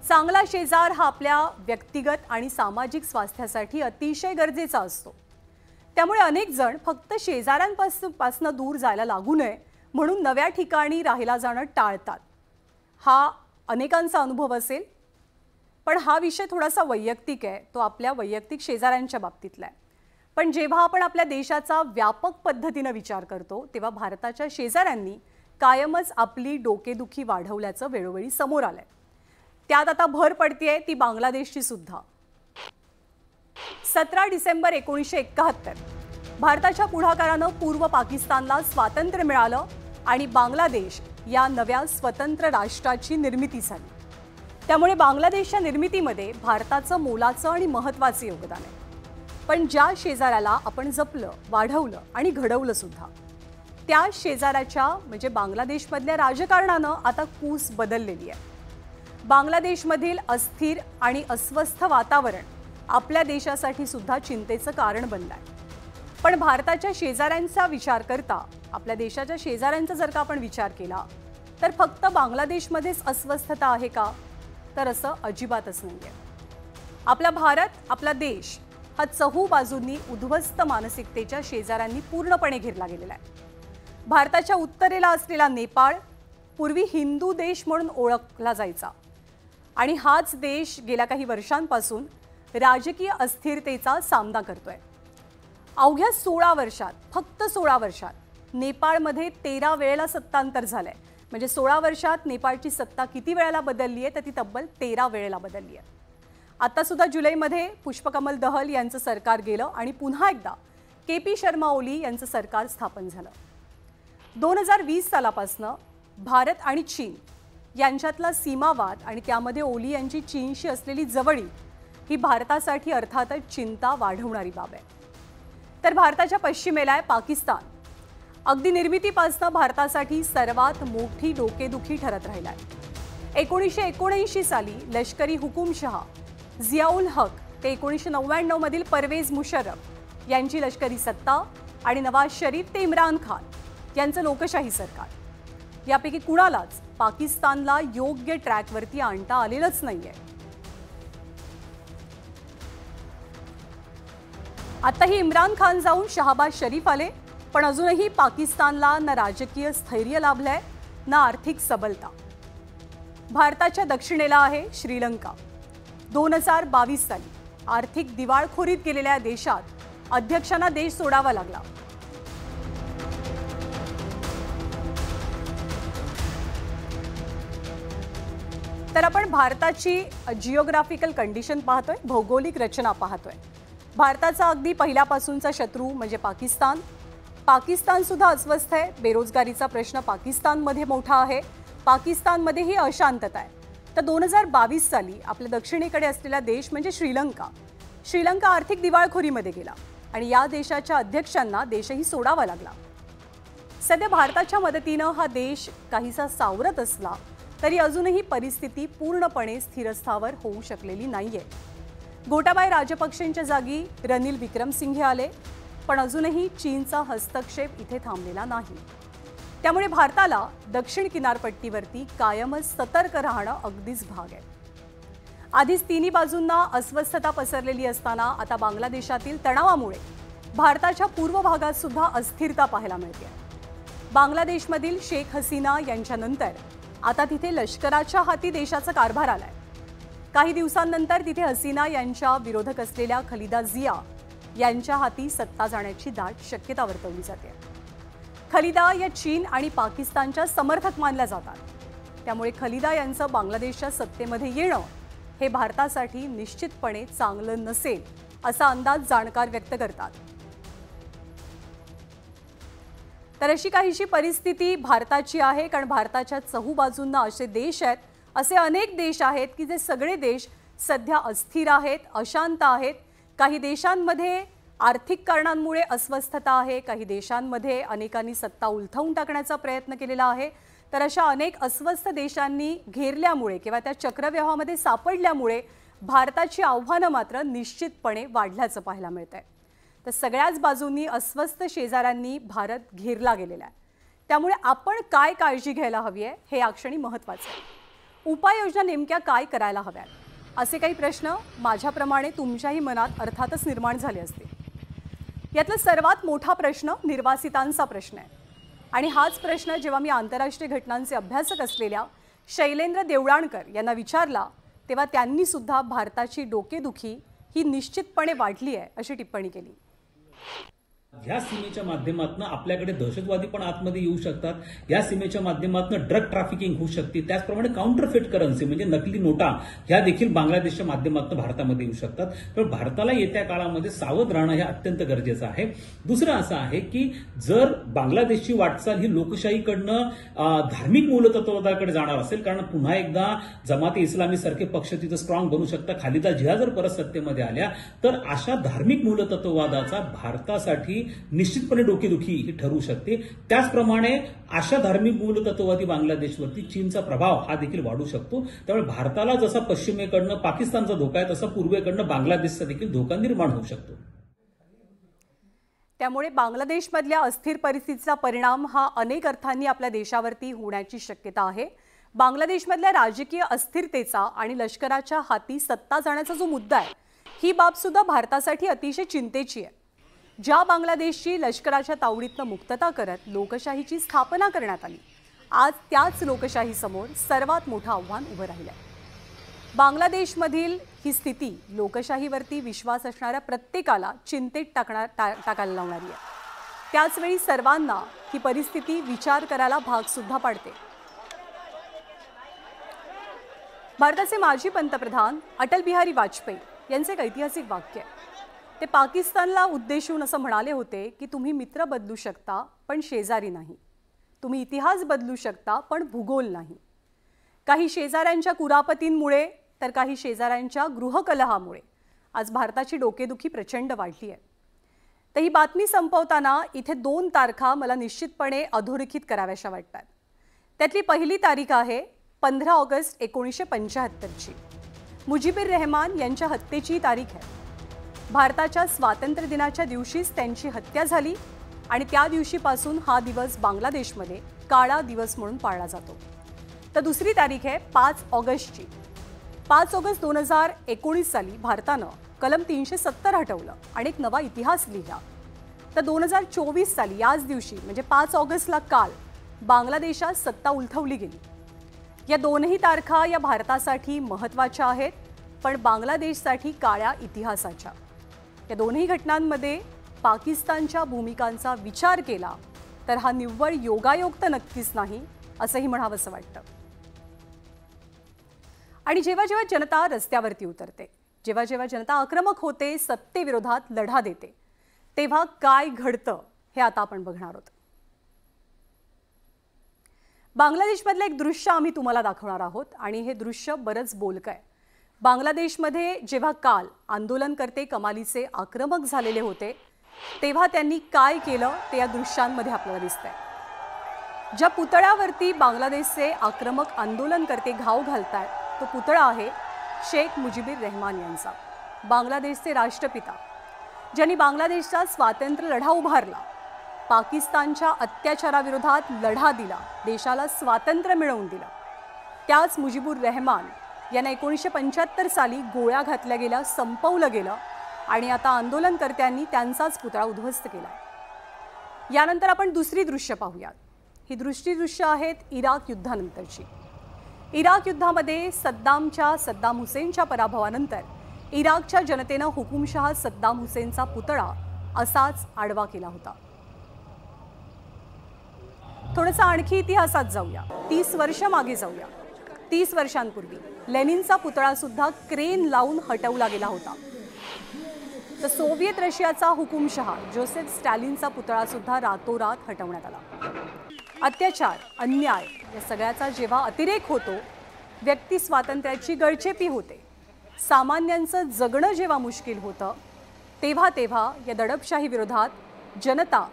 चांगला शेजार हा आपल्या व्यक्तिगत आणि सामाजिक स्वास्थ्यासाठी अतिशय गरजेचा असतो। त्यामुळे अनेक जण फक्त शेजाऱ्यांपासून दूर जायला लागू नये म्हणून नव्या ठिकाणी राहायला जाणं टाळतात। हा अनेकांचा अनुभव असेल, पण हा विषय थोडासा वैयक्तिक आहे, तो आपल्या वैयक्तिक शेजाऱ्यांच्या बाबतीतला आहे। पण जेव्हा आपण आपल्या देशाचा व्यापक पद्धतीने विचार करतो तेव्हा भारताच्या शेजाऱ्यांनी कायमच आपली डोकेदुखी वाढवल्याचं वेळोवेळी समोर आलंय। त्यात आता भर पडतेय ती बांगलादेशची सुद्धा। 17 डिसेंबर 1971 भारताच्या पुढाकाराने पूर्व पाकिस्तानला स्वातंत्र्य मिळालं आणि बांगलादेश या नव्या स्वतंत्र राष्ट्राची निर्मिती झाली। त्यामुळे बांगलादेशच्या निर्मितीमध्ये भारताचं मोलाचं आणि महत्त्वाचं योगदान आहे। पण ज्या शेजाऱ्याला आपण जपलं, वाढवलं आणि घडवलं सुद्धा, त्या शेजाऱ्याच्या म्हणजे बांगलादेशमधल्या राजकारणानं आता कूस बदललेली आहे। बांगलादेशमधील अस्थिर आणि अस्वस्थ वातावरण आपल्या देशासाठी सुद्धा चिंतेचं कारण बनलं आहे। पण भारताच्या शेजाऱ्यांचा विचार करता आपल्या देशाच्या शेजाऱ्यांचा जर का आपण विचार केला तर फक्त बांगलादेशमध्येच अस्वस्थता आहे का? तर असं अजिबातच नाहीये। आपला भारत, आपला देश हा चहू बाजूंनी उद्ध्वस्त मानसिकतेच्या शेजाऱ्यांनी पूर्णपणे घेरला गेलेला आहे। भारताच्या उत्तरेला असलेला नेपाळ पूर्वी हिंदू देश म्हणून ओळखला जायचा आणि हाच देश गेल्या काही वर्षांपासून राजकीय अस्थिरतेचा सामना करतोय। अवघ्या 16 वर्षात, फक्त 16 वर्षात नेपाळमध्ये 13 वेळेला सत्तांतर झालंय। म्हणजे 16 वर्षात नेपाळची सत्ता किती वेळेला बदलली आहे तर ती तब्बल 13 वेळेला बदलली आहे। आता सुद्धा जुलैमध्ये पुष्पकमल दहल यांचं सरकार गेलं आणि पुन्हा एकदा केपी शर्मा ओली यांचं सरकार स्थापन झालं। 2020 सालापासून भारत आणि चीन यांच्यातला सीमावाद आणि त्यामध्ये ओली यांची चीनशी असलेली जवळी ही भारतासाठी अर्थातच चिंता वाढवणारी बाब आहे। तर भारताच्या पश्चिमेला आहे पाकिस्तान। अगदी निर्मितीपासून भारतासाठी सर्वात मोठी डोकेदुखी ठरत राहिला आहे। 1979 साली लष्करी हुकुमशहा जियाउल हक ते 1999 मधील परवेज मुशर्रफ यांची लष्करी सत्ता आणि नवाज शरीफ ते इम्रान खान यांचं लोकशाही सरकार, यापैकी कुणालाच पाकिस्तानला योग्य ट्रॅकवरती आणता आलेलंच नाहीये। आताही इम्रान खान जाऊन शहबाज शरीफ आले, पण अजूनही पाकिस्तानला ना राजकीय स्थैर्य लाभलंय ना आर्थिक सबलता। भारताच्या दक्षिणेला आहे श्रीलंका। 2022 साली आर्थिक दिवाळखोरीत गेलेल्या देशात अध्यक्षांना देश सोडावा लागला। तर आपण भारताची जिओग्राफिकल कंडिशन पाहतोय, भौगोलिक रचना पाहतोय। भारताचा अगदी पहिल्यापासूनचा शत्रू म्हणजे पाकिस्तान। पाकिस्तान सुद्धा अस्वस्थ आहे। बेरोजगारीचा प्रश्न पाकिस्तानमध्ये मोठा आहे। पाकिस्तानमध्येही अशांतता आहे। तर 2022 साली आपल्या दक्षिणेकडे असलेला देश म्हणजे श्रीलंका। श्रीलंका आर्थिक दिवाळखोरीमध्ये गेला आणि या देशाच्या अध्यक्षांना देशही सोडावा लागला। सध्या भारताच्या मदतीनं हा देश काहीसा सावरत असला तरी अजूनही परिस्थिती पूर्णपणे स्थिरस्थावर होऊ शकलेली नाहीये। गोटाबाय राजपक्षेंच्या जागी रणील विक्रमसिंघे आले, पण अजूनही चीनचा हस्तक्षेप इथे थांबलेला नाही। त्यामुळे भारताला दक्षिण किनारपट्टीवरती कायमच सतर्क राहणं अगदीच भाग आहे। आधीच तिन्ही बाजूंना अस्वस्थता पसरलेली असताना आता बांगलादेशातील तणावामुळे भारताच्या पूर्व भागात सुद्धा अस्थिरता पाहायला मिळते। बांगलादेशमधील शेख हसीना यांच्यानंतर आता तिथे लष्कराच्या हाती देशाचा कारभार आलाय। काही दिवसांनंतर तिथे हसीना यांच्या विरोधक असलेल्या खलिदा जिया यांच्या हाती सत्ता जाण्याची दाट शक्यता वर्तवली जाते। खलिदा या चीन आणि पाकिस्तानच्या समर्थक मानल्या जातात। त्यामुळे खलिदा यांचं बांगलादेशच्या सत्तेमध्ये येणं हे भारतासाठी निश्चितपणे चांगलं नसेल असा अंदाज जाणकार व्यक्त करतात। तर अशी काहीशी परिस्थिती भारताची आहे, कारण भारताच्या चहू बाजूंना असे देश आहेत, असे अनेक देश आहेत की जे सगळे देश सध्या अस्थिर आहेत, अशांत आहेत। काही देशांमध्ये आर्थिक कारणांमुळे अस्वस्थता आहे, काही देशांमध्ये अनेकांनी सत्ता उलथवून टाकण्याचा प्रयत्न केलेला आहे। तर अशा अनेक अस्वस्थ देशांनी घेरल्यामुळे किंवा त्या चक्रव्यूहामध्ये सापडल्यामुळे भारताची आव्हानं मात्र निश्चितपणे वाढल्याचं पाहायला मिळतंय। तर सगळ्याच बाजूंनी अस्वस्थ शेजाऱ्यांनी भारत घेरला गेलेला आहे। त्यामुळे आपण काय काळजी घ्यायला हवी आहे हे या क्षणी महत्त्वाचं आहे। उपाययोजना नेमक्या काय करायला हव्यात, असे काही प्रश्न माझ्याप्रमाणे तुमच्याही मनात अर्थातच निर्माण झाले असतील. यातला सर्वात मोठा प्रश्न निर्वासितांचा प्रश्न आहे. आणि हाच प्रश्न जेव्हा मी आंतरराष्ट्रीय घटनांचे अभ्यासक असलेल्या शैलेंद्र देवळाणकर यांना विचारला, तेव्हा त्यांनी सुद्धा भारताची डोकेदुखी ही निश्चितपणे वाढली आहे अशी टिप्पणी केली. ह्या सीमेच्या माध्यमातून आपल्याकडे दहशतवादी पण आतमध्ये येऊ शकतात. या सीमेच्या माध्यमातून ड्रग ट्रॅफिकिंग होऊ शकते. त्याचप्रमाणे काउंटरफेट करन्सी म्हणजे नकली नोटा ह्या देखील बांगलादेशच्या माध्यमातून भारतामध्ये येऊ शकतात. पण भारताला येत्या काळामध्ये सावध राहणं हे अत्यंत गरजेचं आहे. दुसरं असं आहे की जर बांगलादेशची वाटचाल ही लोकशाहीकडनं धार्मिक मूलतत्वाकडे जाणार असेल, कारण पुन्हा एकदा जमाते इस्लामी सारखे पक्ष तिथं स्ट्रॉंग बनू शकतात, खालिदा जिया जर परत सत्तेमध्ये आल्या, तर अशा धार्मिक मूलतत्ववादाचा भारतासाठी निश्चितपणे डोकेदुखी ही ठरू शकते. त्याचप्रमाणे अशा धार्मिक मूलतत्ववादी बांगलादेशवरती चीनचा प्रभाव हा देखील वाढू शकतो. त्यामुळे भारताला जसा पश्चिमेकडनं पाकिस्तानचा धोका आहे, तसा पूर्वेकडनं बांगलादेशचा देखील धोका निर्माण होऊ शकतो. त्यामुळे बांगलादेशमधल्या अस्थिर परिस्थितीचा परिणाम हा अनेक अर्थांनी आपल्या देशावरती होण्याची शक्यता आहे. बांगलादेशमधल्या राजकीय अस्थिरतेचा आणि लष्कराच्या हाती सत्ता जाण्याचा जो मुद्दा आहे, ही बाब सुद्धा भारतासाठी अतिशय चिंतेची आहे. ज्या बांगलादेशची लष्कराच्या तावडीतनं मुक्तता करत लोकशाहीची स्थापना करण्यात आली, आज त्याच लोकशाहीसमोर सर्वात मोठं आव्हान उभं राहिलं आहे. बांगलादेशमधील ही स्थिती लोकशाहीवरती विश्वास असणाऱ्या प्रत्येकाला चिंतेत टाकायला लावणारी आहे. त्याचवेळी सर्वांना ही परिस्थिती विचार करायला भाग सुद्धा पाडते. भारताचे माजी पंतप्रधान अटल बिहारी वाजपेयी यांचे एक ऐतिहासिक वाक्य आहे. ते पाकिस्तानला उद्देशून असं म्हणाले होते की तुम्ही मित्र बदलू शकता पण शेजारी नाही. तुम्ही इतिहास बदलू शकता पण भूगोल नाही. काही शेजाऱ्यांच्या कुरापतींमुळे तर काही शेजाऱ्यांच्या गृहकलहामुळे आज भारताची डोकेदुखी प्रचंड वाढली आहे. तर ही बातमी संपवताना इथे 2 तारखा मला निश्चितपणे अधोरेखित कराव्याशा वाटतात. त्यातली पहिली तारीख आहे 15 ऑगस्ट 1975ची. मुजीबुर रहमान यांच्या हत्येची तारीख आहे. भारताच्या स्वातंत्र्य दिनाच्या दिवशीच त्यांची हत्या झाली आणि त्या दिवशीपासून हा दिवस बांगलादेशमध्ये काळा दिवस म्हणून पाळला जातो. तर दुसरी तारीख आहे 5 ऑगस्टची. 5 ऑगस्ट 2019 साली भारतानं कलम 370 हटवलं आणि एक नवा इतिहास लिहिला. तर 2024 साली याच दिवशी म्हणजे 5 ऑगस्टला काल बांगलादेशात सत्ता उलथवली गेली. या दोनही तारखा या भारतासाठी महत्त्वाच्या आहेत, पण बांगलादेशसाठी काळ्या इतिहासाच्या. या दोन्ही घटनांमध्ये पाकिस्तानच्या भूमिकांचा विचार केला तर हा निव्वळ योगायोग तर नक्कीच नाही असंही म्हणावंसं वाटतं. आणि जेव्हा जेव्हा जनता रस्त्यावरती उतरते, जेव्हा जेव्हा जनता आक्रमक होते, सत्तेविरोधात लढा देते, तेव्हा काय घडतं हे आता आपण बघणार आहोत. बांगलादेशमधलं एक दृश्य आम्ही तुम्हाला दाखवणार आहोत आणि हे दृश्य बरंच बोलकं आहे. बांगलादेशमध्ये जेव्हा काल आंदोलनकर्ते कमालीचे आक्रमक झालेले होते, तेव्हा त्यांनी काय केलं ते या दृश्यांमध्ये आपल्याला दिसतंय. ज्या पुतळ्यावरती बांगलादेशचे आक्रमक आंदोलनकर्ते घाव घालतायत, तो पुतळा आहे शेख मुजीबुर रहमान यांचा, बांगलादेशचे राष्ट्रपिता, ज्यांनी बांगलादेशचा स्वातंत्र्य लढा उभारला, पाकिस्तानच्या अत्याचाराविरोधात लढा दिला, देशाला स्वातंत्र्य मिळवून दिलं. त्याच मुजीबुर रहमान यांना 1975 साली गोळ्या घातल्या गेल्या, संपवलं गेलं आणि आता आंदोलनकर्त्यांनी त्यांचाच पुतळा उद्ध्वस्त केला. यानंतर आपण दुसरी दृश्य पाहूयात. ही दृश्य आहेत इराक युद्धानंतरची. इराक युद्धामध्ये सद्दाम हुसेनच्या पराभवानंतर इराकच्या जनतेनं हुकुमशहा सद्दाम हुसेनचा पुतळा असाच आडवा केला होता. थोडंसं आणखी इतिहासात जाऊया, 30 वर्ष मागे जाऊया. 30 वर्षांपूर्वी लेनिनचा पुतळा सुद्धा क्रेन लावून हटवला गेला होता. तर सोव्हिएत रशियाचा हुकुमशहा जोसेफ स्टॅलिनचा पुतळा सुद्धा रातोरात हटवण्यात आला. अत्याचार, अन्याय या सगळ्याचा जेव्हा अतिरेक होतो, व्यक्ती स्वातंत्र्याची गळचेपी होते, सामान्यांचं जगणं जेव्हा मुश्किल होतं, तेव्हा या दडपशाही विरोधात जनता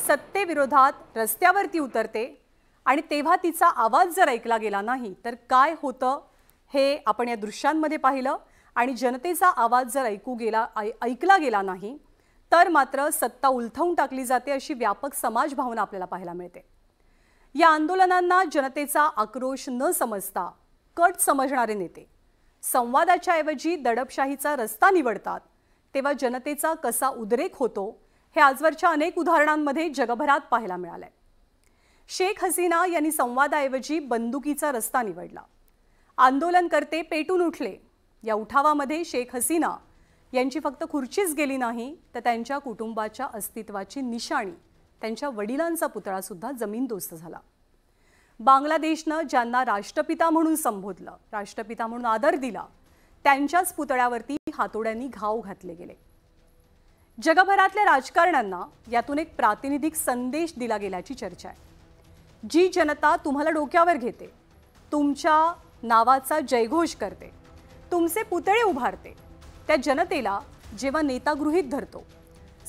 सत्तेविरोधात रस्त्यावरती उतरते आणि तेव्हा तिचा आवाज जर ऐकला गेला नाही तर काय होतं हे आपण या दृश्यांमध्ये पाहिलं. आणि जनतेचा आवाज जर ऐकला गेला नाही तर मात्र सत्ता उलथवून टाकली जाते, अशी व्यापक समाज भावना आपल्याला पाहायला मिळते. या आंदोलनांना जनतेचा आक्रोश न समजता कट समजणारे नेते संवादाच्या ऐवजी दडपशाहीचा रस्ता निवडतात, तेव्हा जनतेचा कसा उद्रेक होतो हे आजवरच्या अनेक उदाहरणांमध्ये जगभरात पाहायला मिळालंय। शेख हसीना यांनी संवादाऐवजी बंदुकीचा रस्ता निवडला। आंदोलनकर्ते पेटून उठले। या उठावामध्ये शेख हसीना यांची फक्त खुर्चीच गेली नाही, तर त्यांच्या कुटुंबाच्या अस्तित्वाची निशाणी, त्यांच्या वडिलांचा पुतळा सुद्धा जमीनदोस्त झाला। बांगलादेशनं ज्यांना राष्ट्रपिता म्हणून संबोधलं, राष्ट्रपिता म्हणून आदर दिला, त्यांच्याच पुतळ्यावरती हातोड्यांनी घाव घातले गेले। जगभरातल्या राजकारण्यांना यातून एक प्रातिनिधिक संदेश दिला गेल्याची चर्चा आहे। जी जनता तुम्हाला डोक्यावर घेते, तुमच्या नावाचा जयघोष करते, तुमचे पुतळे उभारते, त्या जनतेला जेव्हा नेता गृहीत धरतो,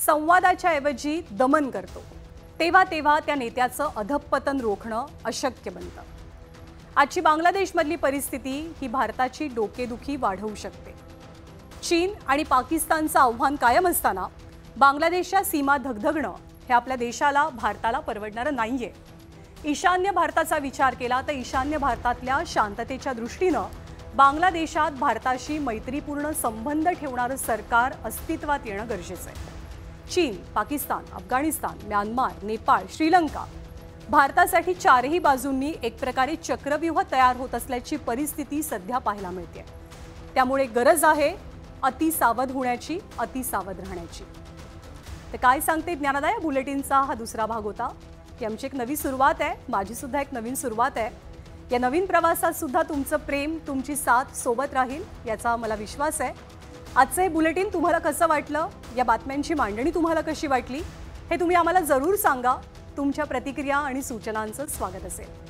संवादाच्या ऐवजी दमन करतो, तेव्हा त्या नेत्याचं अधःपतन रोखणं अशक्य बनतं। आजची बांगलादेशमधली परिस्थिती ही भारताची डोकेदुखी वाढवू शकते। चीन आणि पाकिस्तानचं आव्हान कायम असताना बांगलादेशच्या सीमा धगधगणं हे आपल्या देशाला, भारताला परवडणारं नाहीये। ईशान्य भारताचा विचार केला तर ईशान्य भारतातल्या शांततेच्या दृष्टीनं बांगलादेशात भारताशी मैत्रीपूर्ण संबंध ठेवणारं सरकार अस्तित्वात येणं गरजेचं आहे। चीन, पाकिस्तान, अफगाणिस्तान, म्यानमार, नेपाळ, श्रीलंका, भारतासाठी चारही बाजूंनी एक प्रकारे चक्रव्यूह तयार होत असल्याची परिस्थिती सध्या पाहायला मिळते। त्यामुळे गरज आहे अतिसावध होण्याची, अतिसावध राहण्याची। तर काय सांगते ज्ञानोदय बुलेटिनचा हा दुसरा भाग होता। ही आमची एक नवी सुरुवात आहे, माझी सुद्धा एक नवीन सुरुवात आहे। या नवीन प्रवासात सुद्धा तुमचं प्रेम, तुमची साथ सोबत राहील याचा मला विश्वास आहे। आजचं हे बुलेटिन तुम्हाला कसं वाटलं, या बातम्यांची मांडणी तुम्हाला कशी वाटली, हे तुम्ही आम्हाला जरूर सांगा। तुमच्या प्रतिक्रिया आणि सूचनांचं स्वागत असेल।